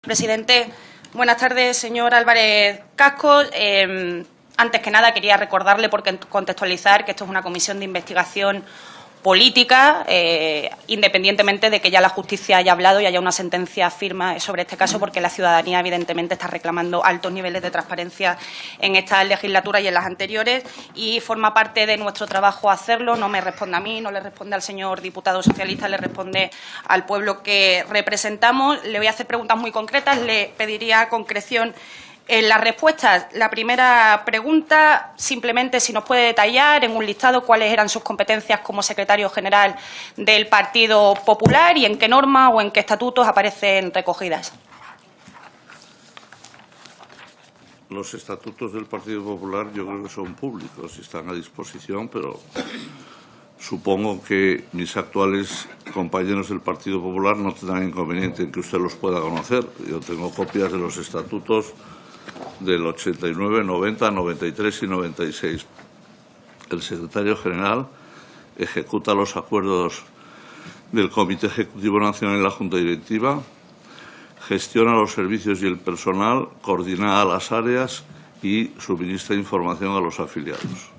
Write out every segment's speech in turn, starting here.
Presidente, buenas tardes, señor Álvarez Cascos. Antes que nada, quería recordarle, porque contextualizar, que esto es una comisión de investigación política, independientemente de que ya la justicia haya hablado y haya una sentencia firme sobre este caso, porque la ciudadanía, evidentemente, está reclamando altos niveles de transparencia en esta legislatura y en las anteriores, y forma parte de nuestro trabajo hacerlo. No me responde a mí, no le responde al señor diputado socialista, le responde al pueblo que representamos. Le voy a hacer preguntas muy concretas, le pediría concreción en las respuestas. La primera pregunta, simplemente si nos puede detallar en un listado cuáles eran sus competencias como secretario general del Partido Popular y en qué norma o en qué estatutos aparecen recogidas. Los estatutos del Partido Popular yo creo que son públicos y están a disposición, pero supongo que mis actuales compañeros del Partido Popular no tendrán inconveniente en que usted los pueda conocer. Yo tengo copias de los estatutos del 89, 90, 93 y 96. El secretario general ejecuta los acuerdos del Comité Ejecutivo Nacional y la Junta Directiva, gestiona los servicios y el personal, coordina las áreas y suministra información a los afiliados.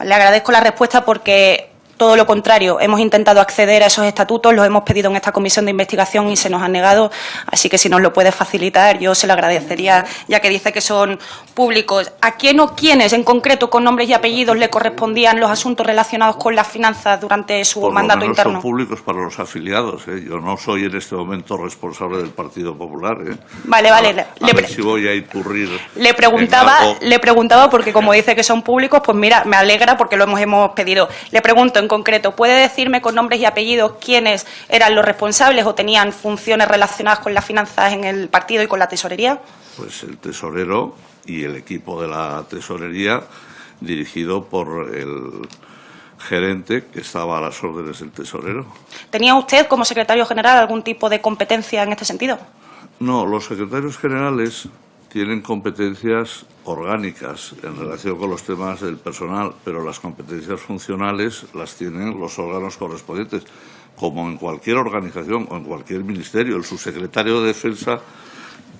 Le agradezco la respuesta porque todo lo contrario, hemos intentado acceder a esos estatutos, los hemos pedido en esta comisión de investigación y se nos han negado, así que si nos lo puede facilitar yo se lo agradecería, ya que dice que son públicos. ¿A quién o quiénes en concreto con nombres y apellidos le correspondían los asuntos relacionados con las finanzas durante su mandato interno? Son públicos para los afiliados, ¿eh? Yo no soy en este momento responsable del Partido Popular, ¿eh? Vale. A ver si voy a incurrir. Le preguntaba porque como dice que son públicos, pues mira, me alegra porque lo hemos pedido. Le pregunto en concreto, ¿puede decirme con nombres y apellidos quiénes eran los responsables o tenían funciones relacionadas con las finanzas en el partido y con la tesorería? Pues el tesorero y el equipo de la tesorería, dirigido por el gerente que estaba a las órdenes del tesorero. ¿Tenía usted como secretario general algún tipo de competencia en este sentido? No, los secretarios generales tienen competencias orgánicas en relación con los temas del personal, pero las competencias funcionales las tienen los órganos correspondientes, como en cualquier organización o en cualquier ministerio. El subsecretario de Defensa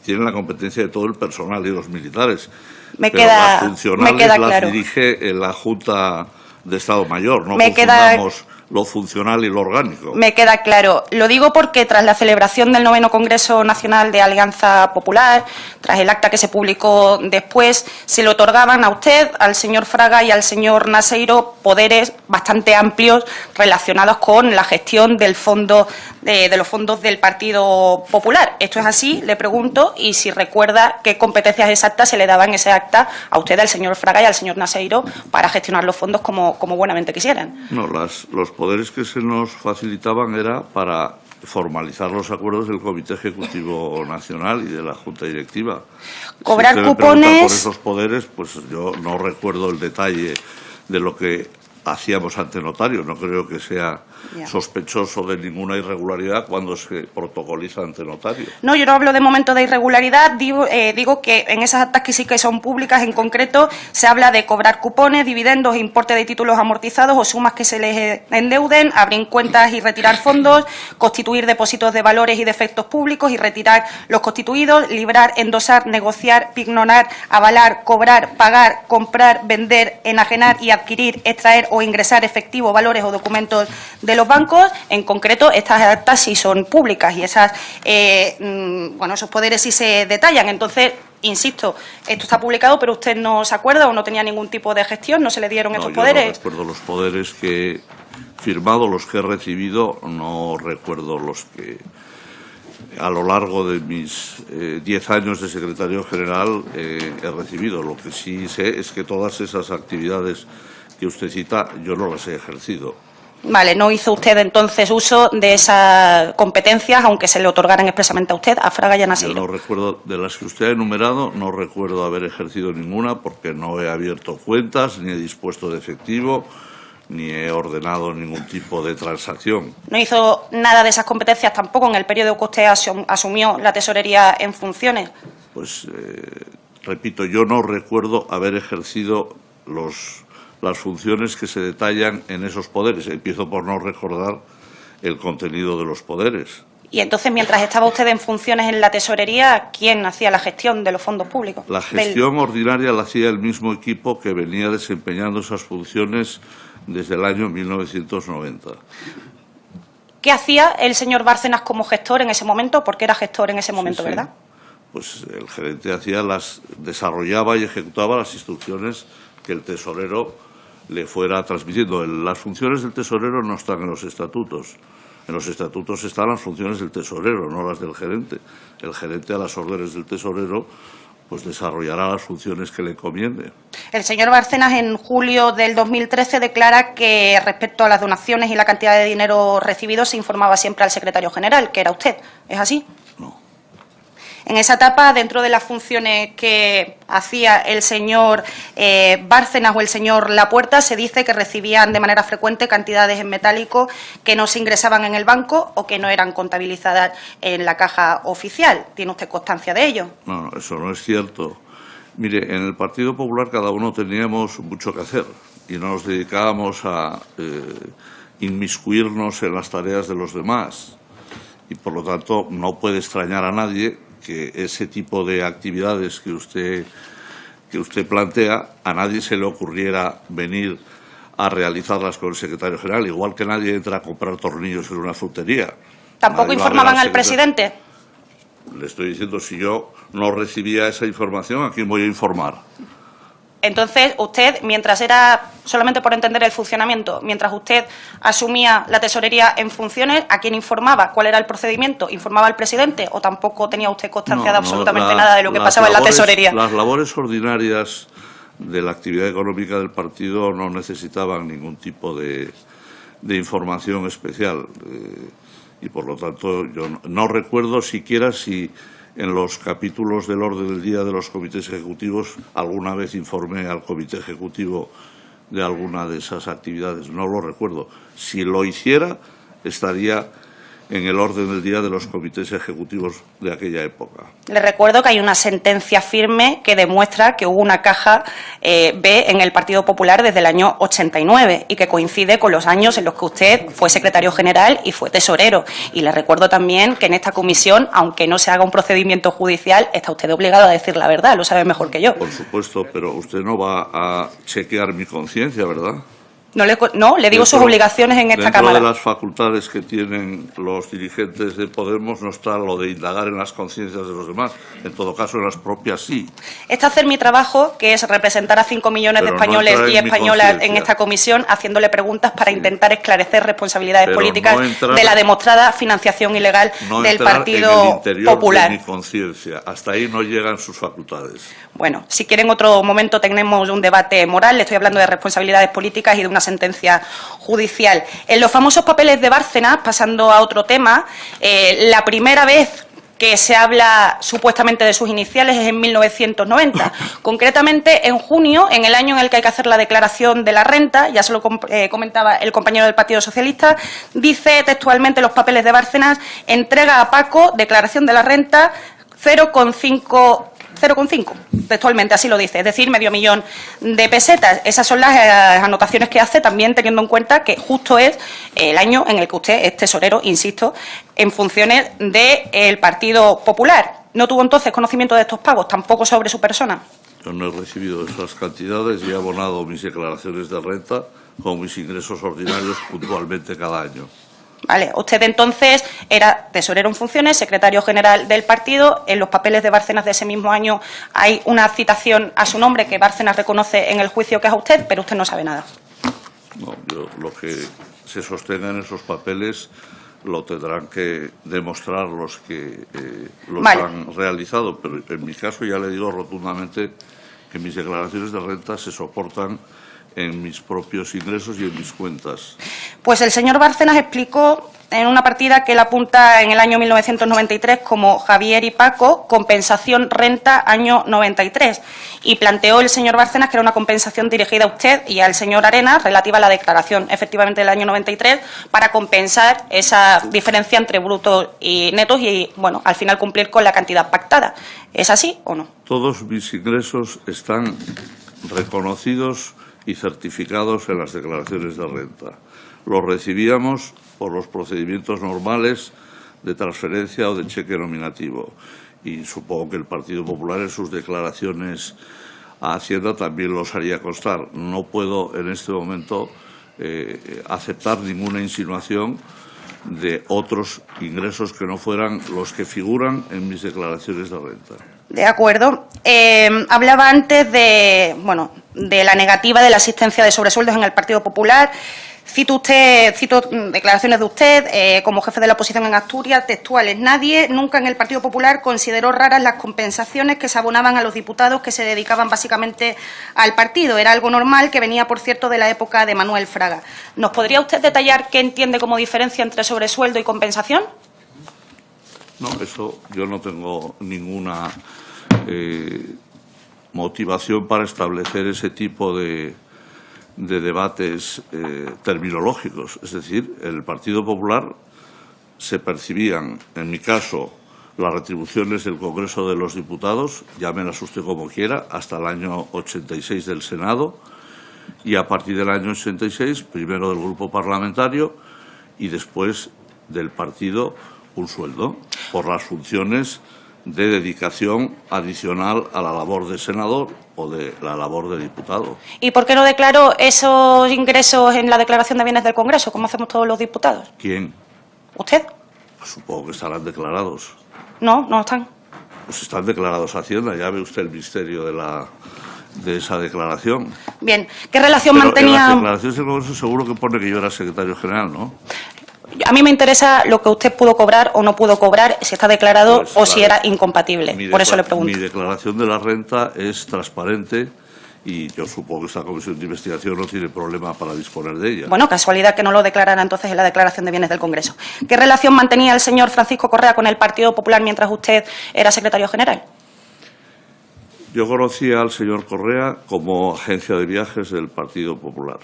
tiene la competencia de todo el personal y los militares, pero las funcionales las dirige la Junta de Estado Mayor, no confundamos lo funcional y lo orgánico. Me queda claro. Lo digo porque tras la celebración del 9º Congreso Nacional de Alianza Popular, tras el acta que se publicó después, se le otorgaban a usted, al señor Fraga y al señor Naseiro poderes bastante amplios relacionados con la gestión del fondo de los fondos del Partido Popular. ¿Esto es así? Le pregunto, y si recuerda qué competencias exactas se le daban en ese acta a usted, al señor Fraga y al señor Naseiro para gestionar los fondos como buenamente quisieran. No, los poderes que se nos facilitaban era para formalizar los acuerdos del Comité Ejecutivo Nacional y de la Junta Directiva. Cobrar si cupones. Por esos poderes, pues yo no recuerdo el detalle de lo que hacíamos ante notario. No creo que sea sospechoso de ninguna irregularidad cuando se protocoliza ante notario. No, yo no hablo de momento de irregularidad, digo que en esas actas que sí que son públicas, en concreto, se habla de cobrar cupones, dividendos, importe de títulos amortizados o sumas que se les endeuden, abrir cuentas y retirar fondos, constituir depósitos de valores y de efectos públicos y retirar los constituidos, librar, endosar, negociar, pignorar, avalar, cobrar, pagar, comprar, vender, enajenar y adquirir, extraer o ingresar efectivo, valores o documentos de los bancos. En concreto, estas actas sí son públicas y esos poderes sí se detallan. Entonces, insisto, esto está publicado, pero usted no se acuerda o no tenía ningún tipo de gestión, no se le dieron estos poderes. No recuerdo los poderes que he firmado, los que he recibido, no recuerdo los que a lo largo de mis 10 años de secretario general he recibido. Lo que sí sé es que todas esas actividades que usted cita yo no las he ejercido. Vale, no hizo usted entonces uso de esas competencias, aunque se le otorgaran expresamente a usted, a Fraga y a Naseiro. Yo no recuerdo, de las que usted ha enumerado, no recuerdo haber ejercido ninguna porque no he abierto cuentas, ni he dispuesto de efectivo, ni he ordenado ningún tipo de transacción. ¿No hizo nada de esas competencias tampoco en el periodo que usted asumió la tesorería en funciones? Pues, repito, yo no recuerdo haber ejercido las funciones que se detallan en esos poderes. Empiezo por no recordar el contenido de los poderes. Y entonces, mientras estaba usted en funciones en la tesorería, ¿quién hacía la gestión de los fondos públicos? La gestión ordinaria la hacía el mismo equipo que venía desempeñando esas funciones desde el año 1990. ¿Qué hacía el señor Bárcenas como gestor en ese momento? Porque era gestor en ese momento, Sí, sí. ¿verdad? Pues el gerente desarrollaba y ejecutaba las instrucciones que el tesorero le fuera transmitiendo. Las funciones del tesorero no están en los estatutos. En los estatutos están las funciones del tesorero, no las del gerente. El gerente, a las órdenes del tesorero, pues desarrollará las funciones que le encomiende. El señor Bárcenas, en julio del 2013, declara que respecto a las donaciones y la cantidad de dinero recibido se informaba siempre al secretario general, que era usted. ¿Es así? No. En esa etapa, dentro de las funciones que hacía el señor Bárcenas o el señor Lapuerta, se dice que recibían de manera frecuente cantidades en metálico que no se ingresaban en el banco o que no eran contabilizadas en la caja oficial. ¿Tiene usted constancia de ello? No, eso no es cierto. Mire, en el Partido Popular cada uno teníamos mucho que hacer y no nos dedicábamos a inmiscuirnos en las tareas de los demás. Y, por lo tanto, no puede extrañar a nadie que ese tipo de actividades que usted plantea, a nadie se le ocurriera venir a realizarlas con el secretario general, igual que nadie entra a comprar tornillos en una frutería. ¿Tampoco informaban al presidente? Le estoy diciendo, si yo no recibía esa información, ¿a quién voy a informar? Entonces, usted, mientras era, solamente por entender el funcionamiento, mientras usted asumía la tesorería en funciones, ¿a quién informaba? ¿Cuál era el procedimiento? ¿Informaba al presidente o tampoco tenía usted constancia de absolutamente nada de lo que pasaba en la tesorería? Las labores ordinarias de la actividad económica del partido no necesitaban ningún tipo de información especial. Y, por lo tanto, yo no recuerdo siquiera si en los capítulos del orden del día de los comités ejecutivos alguna vez informé al comité ejecutivo de alguna de esas actividades. No lo recuerdo. Si lo hiciera, estaría en el orden del día de los comités ejecutivos de aquella época. Le recuerdo que hay una sentencia firme que demuestra que hubo una caja B en el Partido Popular desde el año 89 y que coincide con los años en los que usted fue secretario general y fue tesorero. Y le recuerdo también que en esta comisión, aunque no se haga un procedimiento judicial, está usted obligado a decir la verdad, lo sabe mejor que yo. Por supuesto, pero usted no va a chequear mi conciencia, ¿verdad? No, le digo sus obligaciones en esta Cámara. Dentro de las facultades que tienen los dirigentes de Podemos no está lo de indagar en las conciencias de los demás. En todo caso, en las propias sí. Está hacer mi trabajo, que es representar a 5 millones de españoles y españolas en esta comisión, haciéndole preguntas para intentar esclarecer responsabilidades políticas de la demostrada financiación ilegal del Partido Popular. De mi conciencia. Hasta ahí no llegan sus facultades. Bueno, si quieren otro momento tenemos un debate moral. Le estoy hablando de responsabilidades políticas y de una sentencia judicial. En los famosos papeles de Bárcenas, pasando a otro tema, la primera vez que se habla supuestamente de sus iniciales es en 1990. Concretamente, en junio, en el año en el que hay que hacer la declaración de la renta, ya se lo comentaba el compañero del Partido Socialista, dice textualmente los papeles de Bárcenas: entrega a Paco, declaración de la renta, 0,5, textualmente así lo dice, es decir, $500,000 de pesetas. Esas son las anotaciones que hace, también teniendo en cuenta que justo es el año en el que usted es tesorero, insisto, en funciones del Partido Popular. ¿No tuvo entonces conocimiento de estos pagos, tampoco sobre su persona? Yo no he recibido esas cantidades y he abonado mis declaraciones de renta con mis ingresos ordinarios puntualmente cada año. Vale, usted entonces era tesorero en funciones, secretario general del partido. En los papeles de Bárcenas de ese mismo año hay una citación a su nombre que Bárcenas reconoce en el juicio que es a usted, pero usted no sabe nada. No, yo lo que se sostenga en esos papeles lo tendrán que demostrar los que los han realizado, pero en mi caso ya le digo rotundamente que mis declaraciones de renta se soportan en mis propios ingresos y en mis cuentas. Pues el señor Bárcenas explicó en una partida que él apunta en el año 1993 como Javier y Paco, compensación renta año 93. Y planteó el señor Bárcenas que era una compensación dirigida a usted y al señor Arenas relativa a la declaración, efectivamente, del año 93, para compensar esa diferencia entre brutos y netos y, bueno, al final cumplir con la cantidad pactada. ¿Es así o no? Todos mis ingresos están reconocidos y certificados en las declaraciones de renta. Los recibíamos por los procedimientos normales de transferencia o de cheque nominativo. Y supongo que el Partido Popular en sus declaraciones a Hacienda también los haría constar. No puedo en este momento aceptar ninguna insinuación de otros ingresos que no fueran los que figuran en mis declaraciones de renta. De acuerdo. Hablaba antes de la negativa de la existencia de sobresueldos en el Partido Popular. Cito declaraciones de usted como jefe de la oposición en Asturias, textuales. Nadie nunca en el Partido Popular consideró raras las compensaciones que se abonaban a los diputados que se dedicaban básicamente al partido. Era algo normal que venía, por cierto, de la época de Manuel Fraga. ¿Nos podría usted detallar qué entiende como diferencia entre sobresueldo y compensación? No, eso yo no tengo ninguna motivación para establecer ese tipo de debates terminológicos. Es decir, en el Partido Popular se percibían, en mi caso, las retribuciones del Congreso de los Diputados, llámelas usted como quiera, hasta el año 86 del Senado, y a partir del año 86, primero del Grupo Parlamentario y después del partido, un sueldo por las funciones de dedicación adicional a la labor de senador o de la labor de diputado. ¿Y por qué no declaró esos ingresos en la declaración de bienes del Congreso, como hacemos todos los diputados? ¿Quién? ¿Usted? Pues supongo que estarán declarados. No, no están. Pues están declarados a Hacienda, ya ve usted el misterio de esa declaración. Bien, ¿qué relación Pero mantenía? en las declaraciones del Congreso seguro que pone que yo era secretario general, ¿no? A mí me interesa lo que usted pudo cobrar o no pudo cobrar, si está declarado Pues, o si era incompatible. Por eso le pregunto. Mi declaración de la renta es transparente y yo supongo que esta comisión de investigación no tiene problema para disponer de ella. Bueno, casualidad que no lo declarara entonces en la declaración de bienes del Congreso. ¿Qué relación mantenía el señor Francisco Correa con el Partido Popular mientras usted era secretario general? Yo conocía al señor Correa como agencia de viajes del Partido Popular.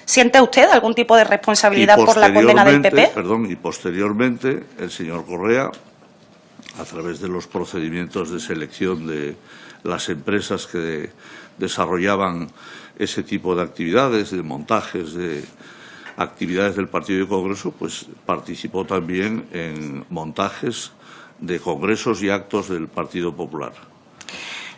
¿Siente usted algún tipo de responsabilidad por la condena del PP? Perdón, y posteriormente el señor Correa, a través de los procedimientos de selección de las empresas que desarrollaban ese tipo de actividades, de montajes, de actividades del Partido y Congreso, pues participó también en montajes de congresos y actos del Partido Popular.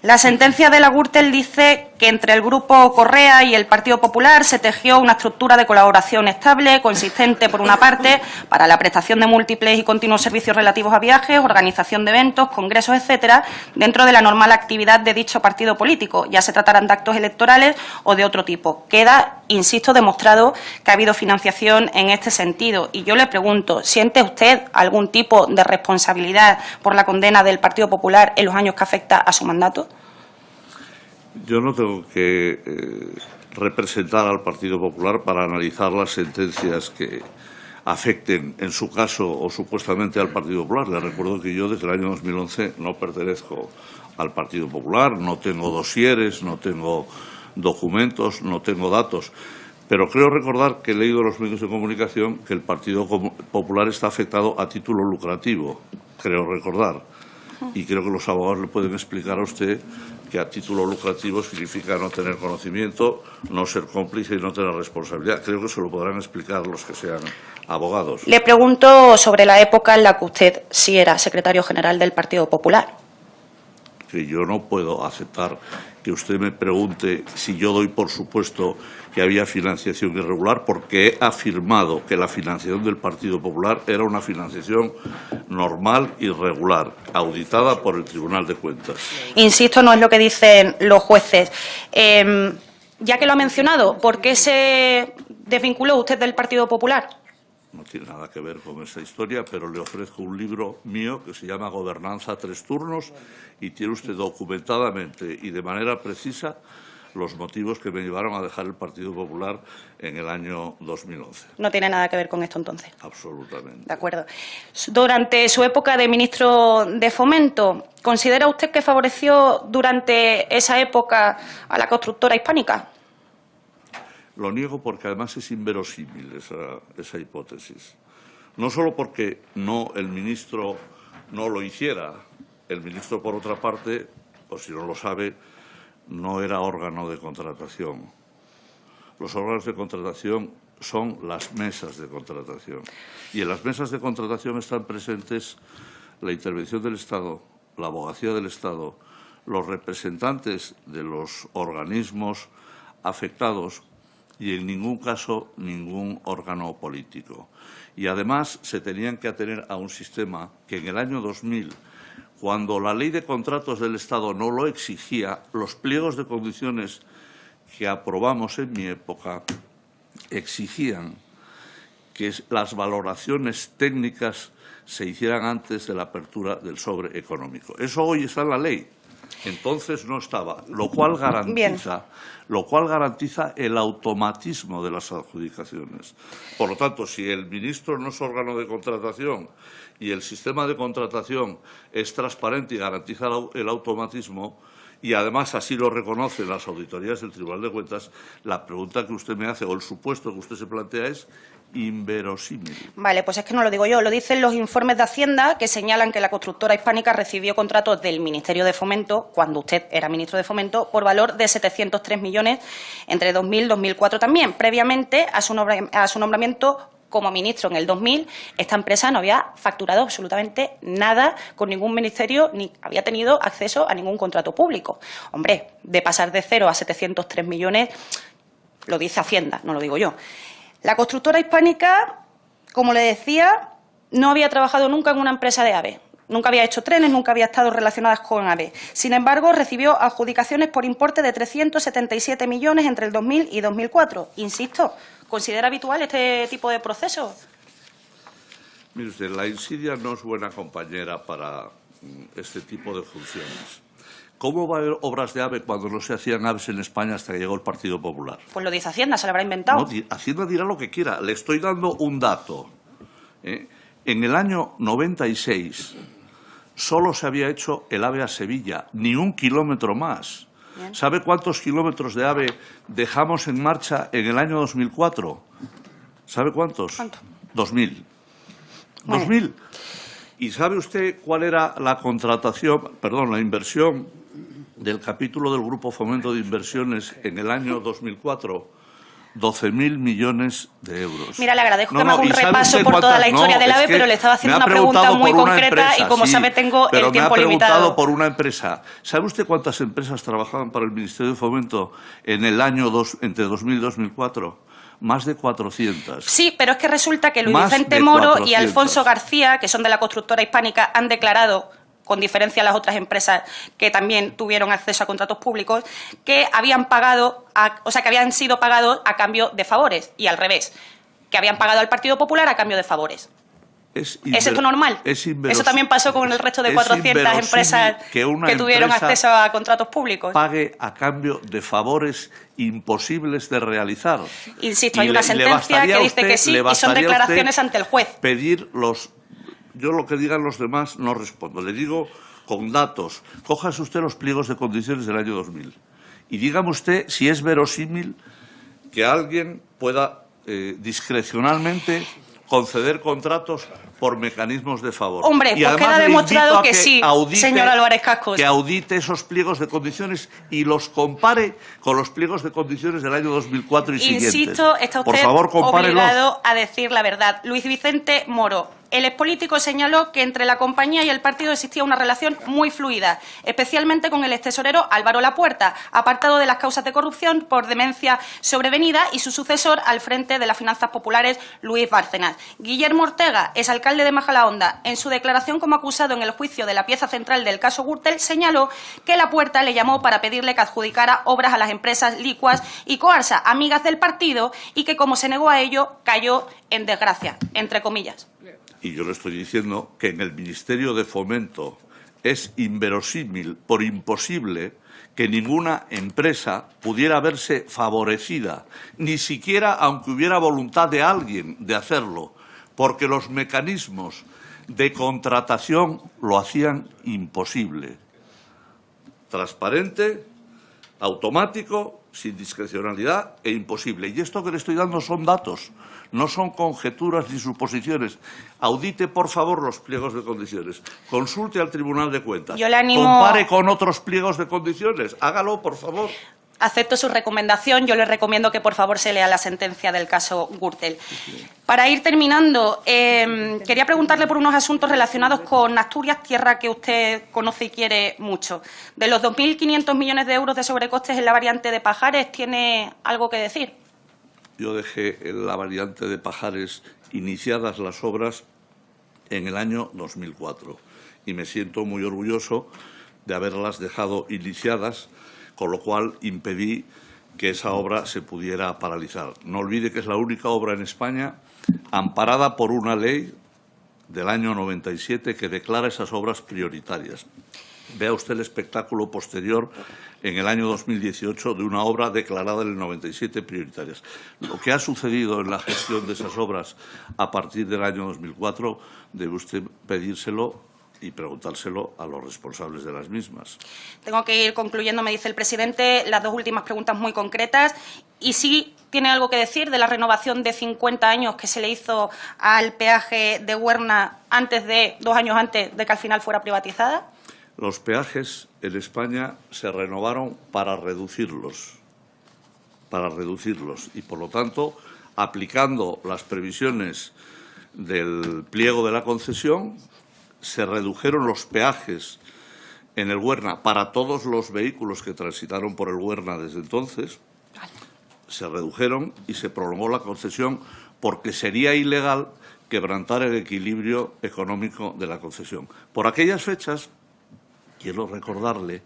La sentencia de la Gürtel dice que entre el Grupo Correa y el Partido Popular se tejió una estructura de colaboración estable, consistente, por una parte, para la prestación de múltiples y continuos servicios relativos a viajes, organización de eventos, congresos, etcétera, dentro de la normal actividad de dicho partido político, ya se trataran de actos electorales o de otro tipo. Queda, insisto, demostrado que ha habido financiación en este sentido. Y yo le pregunto, ¿siente usted algún tipo de responsabilidad por la condena del Partido Popular en los años que afecta a su mandato? Yo no tengo que representar al Partido Popular para analizar las sentencias que afecten, en su caso o supuestamente, al Partido Popular. Les recuerdo que yo desde el año 2011 no pertenezco al Partido Popular, no tengo dosieres, no tengo documentos, no tengo datos. Pero creo recordar que he leído en los medios de comunicación que el Partido Popular está afectado a título lucrativo, creo recordar. Y creo que los abogados le pueden explicar a usted que a título lucrativo significa no tener conocimiento, no ser cómplice y no tener responsabilidad. Creo que se lo podrán explicar los que sean abogados. Le pregunto sobre la época en la que usted sí era secretario general del Partido Popular. Que yo no puedo aceptar que usted me pregunte si yo doy por supuesto que había financiación irregular, porque he afirmado que la financiación del Partido Popular era una financiación normal y regular, auditada por el Tribunal de Cuentas. Insisto, no es lo que dicen los jueces. Ya que lo ha mencionado, ¿por qué se desvinculó usted del Partido Popular? No tiene nada que ver con esa historia, pero le ofrezco un libro mío que se llama Gobernanza a 3 turnos y tiene usted documentadamente y de manera precisa los motivos que me llevaron a dejar el Partido Popular en el año 2011. No tiene nada que ver con esto, entonces. Absolutamente. De acuerdo. Durante su época de ministro de Fomento, ¿considera usted que favoreció durante esa época a la constructora hispánica? Lo niego porque además es inverosímil esa hipótesis. No solo porque el ministro no lo hiciera. El ministro, por otra parte, por si no lo sabe, no era órgano de contratación. Los órganos de contratación son las mesas de contratación. Y en las mesas de contratación están presentes la intervención del Estado, la abogacía del Estado, los representantes de los organismos afectados y en ningún caso ningún órgano político. Y además se tenían que atener a un sistema que en el año 2000, cuando la Ley de Contratos del Estado no lo exigía, los pliegos de condiciones que aprobamos en mi época exigían que las valoraciones técnicas se hicieran antes de la apertura del sobre económico. Eso hoy está en la ley. Entonces no estaba, lo cual garantiza el automatismo de las adjudicaciones. Por lo tanto, si el ministro no es órgano de contratación y el sistema de contratación es transparente y garantiza el automatismo, y además así lo reconocen las auditorías del Tribunal de Cuentas, la pregunta que usted me hace o el supuesto que usted se plantea es inverosímil. Vale, pues es que no lo digo yo, lo dicen los informes de Hacienda que señalan que la constructora hispánica recibió contratos del Ministerio de Fomento, cuando usted era ministro de Fomento, por valor de 703 millones entre 2000 y 2004 también. Previamente a su nombramiento como ministro en el 2000, esta empresa no había facturado absolutamente nada con ningún ministerio ni había tenido acceso a ningún contrato público. Hombre, de pasar de 0 a 703 millones, lo dice Hacienda, no lo digo yo. La constructora hispánica, como le decía, no había trabajado nunca en una empresa de AVE. Nunca había hecho trenes, nunca había estado relacionada con AVE. Sin embargo, recibió adjudicaciones por importe de 377 millones entre el 2000 y 2004. Insisto, ¿considera habitual este tipo de procesos? Mire usted, la insidia no es buena compañera para este tipo de funciones. ¿Cómo va a haber obras de AVE cuando no se hacían AVEs en España hasta que llegó el Partido Popular? Pues lo dice Hacienda, se lo habrá inventado. No, Hacienda dirá lo que quiera. Le estoy dando un dato. En el año 96 solo se había hecho el AVE a Sevilla, ni un kilómetro más. Bien. ¿Sabe cuántos kilómetros de AVE dejamos en marcha en el año 2004? ¿Sabe cuántos? ¿Cuánto? 2000. Bueno. 2000. ¿Y sabe usted cuál era la la inversión del capítulo del Grupo Fomento de Inversiones en el año 2004? 12.000 millones de euros. Mira, le agradezco que me haga un repaso por toda la historia del AVE, pero le estaba haciendo una pregunta muy concreta y, como sabe, tengo el tiempo limitado. Pero me ha preguntado por una empresa. ¿Sabe usted cuántas empresas trabajaban para el Ministerio de Fomento en el año entre 2000 y 2004? Más de 400. Sí, pero es que resulta que Luis Vicente Moro y Alfonso García, que son de la constructora hispánica, han declarado, con diferencia a las otras empresas que también tuvieron acceso a contratos públicos, que habían pagado, que habían sido pagados a cambio de favores, y al revés, que habían pagado al Partido Popular a cambio de favores. ¿Es esto normal? Eso también pasó con el resto de 400 empresas que tuvieron acceso a contratos públicos. Pague a cambio de favores imposibles de realizar. Insisto, hay una sentencia que dice que sí y son declaraciones ante el juez. Yo lo que digan los demás no respondo. Le digo con datos. Cójase usted los pliegos de condiciones del año 2000 y dígame usted si es verosímil que alguien pueda discrecionalmente conceder contratos por mecanismos de favor. Hombre, y pues queda demostrado que sí, señor Álvarez Cascos. Que audite esos pliegos de condiciones y los compare con los pliegos de condiciones del año 2004 y siguientes. Insisto, está usted obligado a decir la verdad. Luis Vicente Moro, el expolítico, señaló que entre la compañía y el partido existía una relación muy fluida, especialmente con el extesorero Álvaro Lapuerta, apartado de las causas de corrupción por demencia sobrevenida, y su sucesor al frente de las finanzas populares, Luis Bárcenas. Guillermo Ortega, exalcalde de Majadahonda, en su declaración como acusado en el juicio de la pieza central del caso Gürtel, señaló que Lapuerta le llamó para pedirle que adjudicara obras a las empresas Licuas y Coarsa, amigas del partido, y que, como se negó a ello, cayó en desgracia, entre comillas. Y yo le estoy diciendo que en el Ministerio de Fomento es inverosímil, por imposible, que ninguna empresa pudiera verse favorecida, ni siquiera aunque hubiera voluntad de alguien de hacerlo, porque los mecanismos de contratación lo hacían imposible. Transparente, automático, sin discrecionalidad e imposible. Y esto que le estoy dando son datos, no son conjeturas ni suposiciones. Audite, por favor, los pliegos de condiciones. Consulte al Tribunal de Cuentas. Yo le animo... Compare con otros pliegos de condiciones. Hágalo, por favor. Acepto su recomendación. Yo le recomiendo que, por favor, se lea la sentencia del caso Gürtel. Para ir terminando, quería preguntarle por unos asuntos relacionados con Asturias, tierra que usted conoce y quiere mucho. De los 2.500 millones de euros de sobrecostes en la variante de Pajares, ¿tiene algo que decir? Yo dejé en la variante de Pajares iniciadas las obras en el año 2004 y me siento muy orgulloso de haberlas dejado iniciadas, con lo cual impedí que esa obra se pudiera paralizar. No olvide que es la única obra en España amparada por una ley del año 97 que declara esas obras prioritarias. Vea usted el espectáculo posterior en el año 2018 de una obra declarada en el 97 prioritarias. Lo que ha sucedido en la gestión de esas obras a partir del año 2004 debe usted pedírselo y preguntárselo a los responsables de las mismas. Tengo que ir concluyendo, me dice el presidente. Las dos últimas preguntas muy concretas. ¿Y si tiene algo que decir de la renovación de 50 años que se le hizo al peaje de Huerna 2 años antes de que al final fuera privatizada? Los peajes en España se renovaron para reducirlos y, por lo tanto, aplicando las previsiones del pliego de la concesión, se redujeron los peajes en el Huerna para todos los vehículos que transitaron por el Huerna desde entonces, se redujeron y se prolongó la concesión porque sería ilegal quebrantar el equilibrio económico de la concesión. Por aquellas fechas, quiero recordarle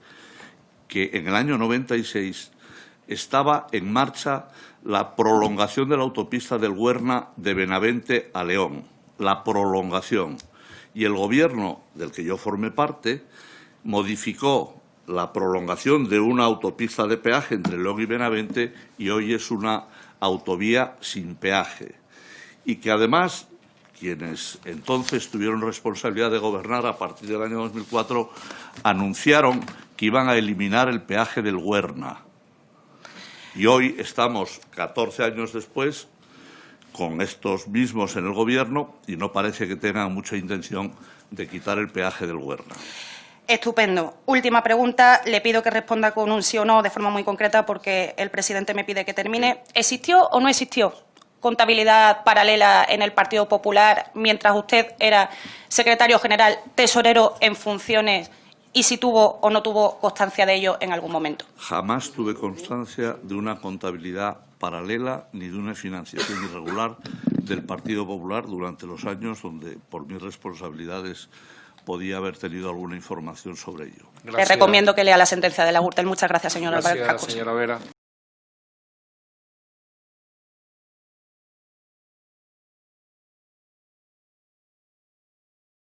que en el año 96 estaba en marcha la prolongación de la autopista del Huerna de Benavente a León, la prolongación. Y el Gobierno, del que yo formé parte, modificó la prolongación de una autopista de peaje entre León y Benavente y hoy es una autovía sin peaje. Y que además quienes entonces tuvieron responsabilidad de gobernar a partir del año 2004 anunciaron que iban a eliminar el peaje del Huerna. Y hoy estamos, 14 años después, con estos mismos en el Gobierno y no parece que tengan mucha intención de quitar el peaje del Huerna. Estupendo. Última pregunta. Le pido que responda con un sí o no de forma muy concreta porque el presidente me pide que termine. ¿Existió o no existió contabilidad paralela en el Partido Popular mientras usted era secretario general, tesorero en funciones, y si tuvo o no tuvo constancia de ello en algún momento? Jamás tuve constancia de una contabilidad paralela ni de una financiación irregular del Partido Popular durante los años donde, por mis responsabilidades, podía haber tenido alguna información sobre ello. Le recomiendo que lea la sentencia de la Gürtel. Muchas gracias, señor Álvarez Cascos. Gracias, señora Vera.